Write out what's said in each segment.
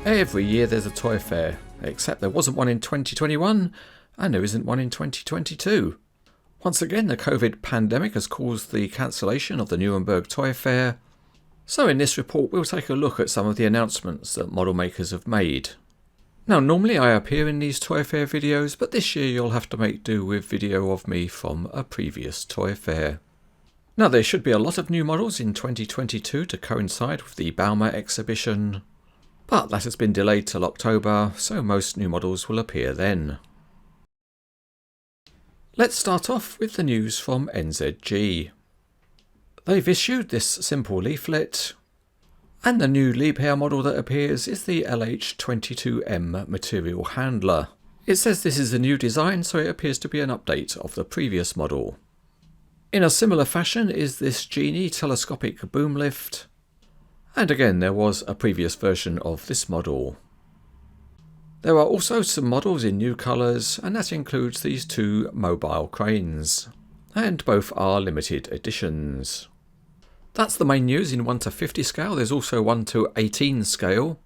Every year there's a toy fair, except there wasn't one in 2021 and there isn't one in 2022. Once again, the COVID pandemic has caused the cancellation of the Nuremberg toy fair. So in this report we'll take a look at some of the announcements that model makers have made. Now normally I appear in these toy fair videos, but this year you'll have to make do with video of me from a previous toy fair. Now there should be a lot of new models in 2022 to coincide with the Bauma exhibition, but that has been delayed till October, so most new models will appear then. Let's start off with the news from NZG. They've issued this simple leaflet, and the new Liebherr model that appears is the LH22M material handler. It says this is a new design, so it appears to be an update of the previous model. In a similar fashion is this Genie telescopic boom lift, and again there was a previous version of this model. There are also some models in new colours, and that includes these two mobile cranes, and both are limited editions. That's the main news in 1:50 scale. There's also 1:18 scale,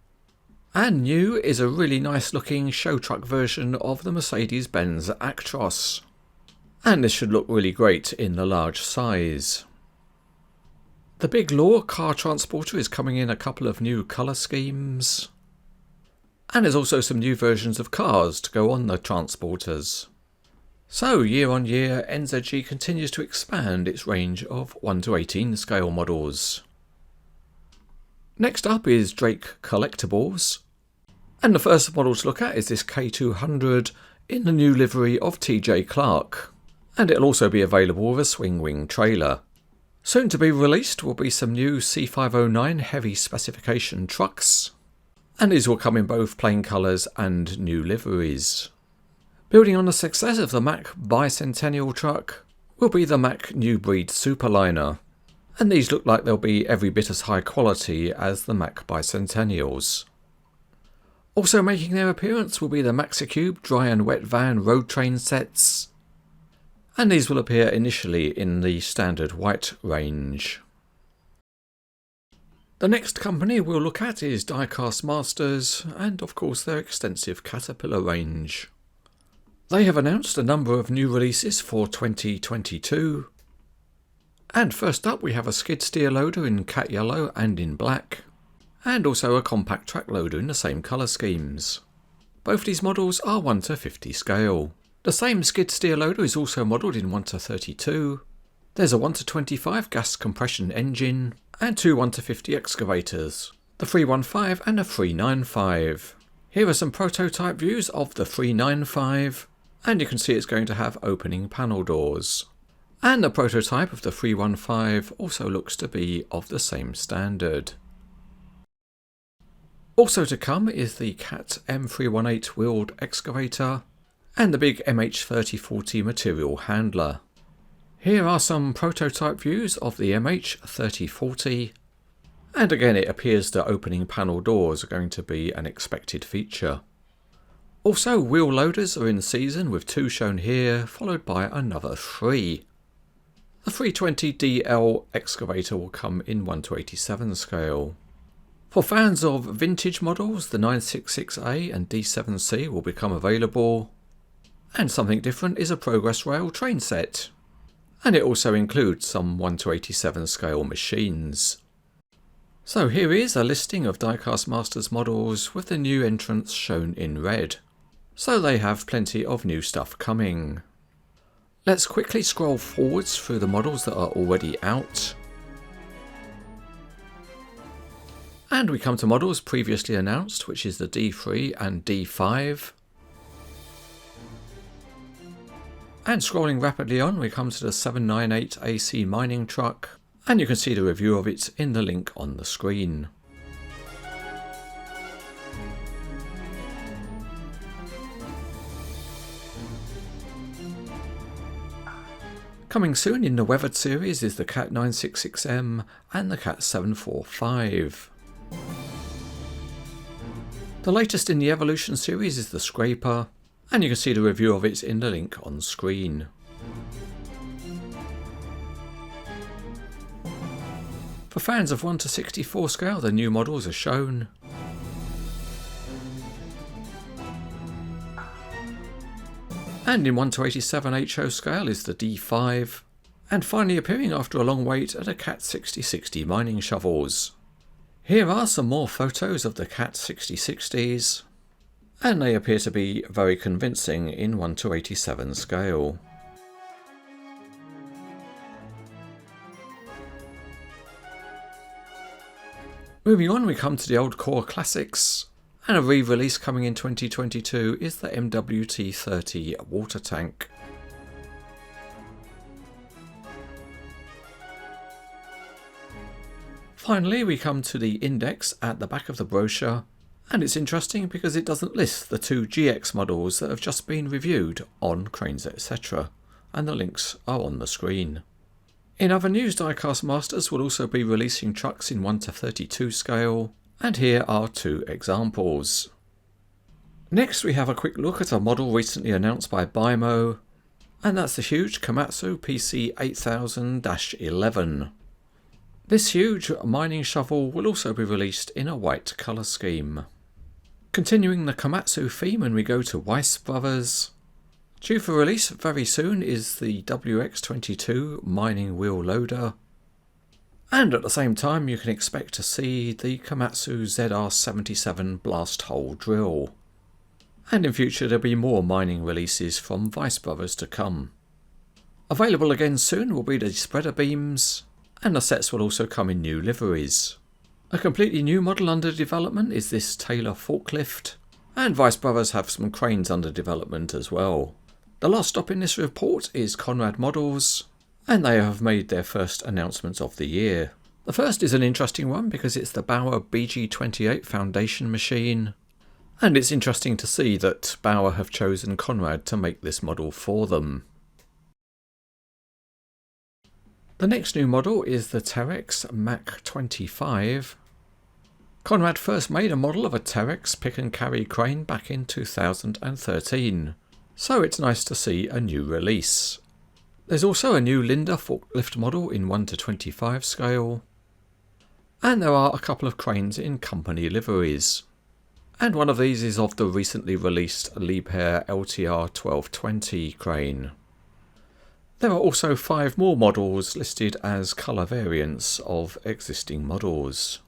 and new is a really nice looking show truck version of the Mercedes-Benz Actros, and this should look really great in the large size. The Big Law car transporter is coming in a couple of new colour schemes, and there's also some new versions of cars to go on the transporters. So year on year NZG continues to expand its range of 1:18 scale models. Next up is Drake Collectibles, and the first model to look at is this K200 in the new livery of TJ Clark, and it'll also be available with a swing wing trailer. Soon to be released will be some new C509 heavy specification trucks, and these will come in both plain colours and new liveries. Building on the success of the Mack Bicentennial truck will be the Mack New Breed Superliner, and these look like they'll be every bit as high quality as the Mack Bicentennials. Also making their appearance will be the Maxicube Dry and Wet Van Road Train sets, and these will appear initially in the standard white range. The next company we'll look at is Diecast Masters, and of course their extensive Caterpillar range. They have announced a number of new releases for 2022, and first up we have a skid steer loader in cat yellow and in black, and also a compact track loader in the same colour schemes. Both these models are 1:50 scale. The same skid steer loader is also modelled in 1:32. There's a 1:25 gas compression engine, and two 1:50 excavators, the 315 and the 395. Here are some prototype views of the 395, and you can see it's going to have opening panel doors. And the prototype of the 315 also looks to be of the same standard. Also to come is the Cat M318 wheeled excavator, and the big MH3040 material handler. Here are some prototype views of the MH3040, and again it appears the opening panel doors are going to be an expected feature. Also wheel loaders are in season, with two shown here, followed by another 3. The 320DL excavator will come in 1:87 scale. For fans of vintage models, the 966A and D7C will become available, and something different is a Progress Rail train set, and it also includes some 1:87 scale machines. So here is a listing of Diecast Masters models with the new entrants shown in red. So they have plenty of new stuff coming. Let's quickly scroll forwards through the models that are already out. And we come to models previously announced, which is the D3 and D5. And scrolling rapidly on, we come to the 798 AC mining truck, and you can see the review of it in the link on the screen. Coming soon in the weathered series is the Cat 966M and the Cat 745. The latest in the Evolution series is the Scraper, and you can see the review of it in the link on screen. For fans of 1:64 scale, the new models are shown. And in 1:87 HO scale is the D5, and finally appearing after a long wait are the Cat 6060 mining shovels. Here are some more photos of the Cat 6060s, and they appear to be very convincing in 1:87 scale. Moving on, we come to the old core classics, and a re-release coming in 2022 is the MWT-30 water tank. Finally, we come to the index at the back of the brochure, and it's interesting because it doesn't list the two GX models that have just been reviewed on Cranes etc, and the links are on the screen. In other news, Diecast Masters will also be releasing trucks in 1:32 scale, and here are two examples. Next we have a quick look at a model recently announced by Bimo, and that's the huge Komatsu PC 8000-11. This huge mining shovel will also be released in a white colour scheme. Continuing the Komatsu theme, when we go to Weiss Brothers, due for release very soon is the WX22 mining wheel loader, and at the same time you can expect to see the Komatsu ZR77 blast hole drill. And in future there'll be more mining releases from Weiss Brothers to come. Available again soon will be the spreader beams, and the sets will also come in new liveries. A completely new model under development is this Taylor forklift, and Weiss Brothers have some cranes under development as well. The last stop in this report is Conrad Models, and they have made their first announcements of the year. The first is an interesting one because it's the Bauer BG28 foundation machine, and it's interesting to see that Bauer have chosen Conrad to make this model for them. The next new model is the Terex Mach 25. Conrad first made a model of a Terex pick and carry crane back in 2013. So it's nice to see a new release. There's also a new Linde forklift model in 1:25 scale. And there are a couple of cranes in company liveries. And one of these is of the recently released Liebherr LTR 1220 crane. There are also 5 more models listed as colour variants of existing models.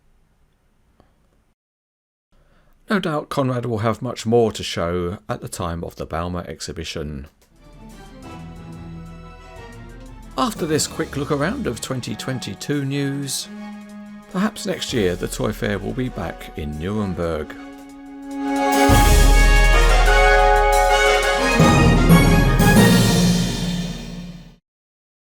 No doubt Conrad will have much more to show at the time of the Bauma exhibition. After this quick look around of 2022 news, perhaps next year the toy fair will be back in Nuremberg.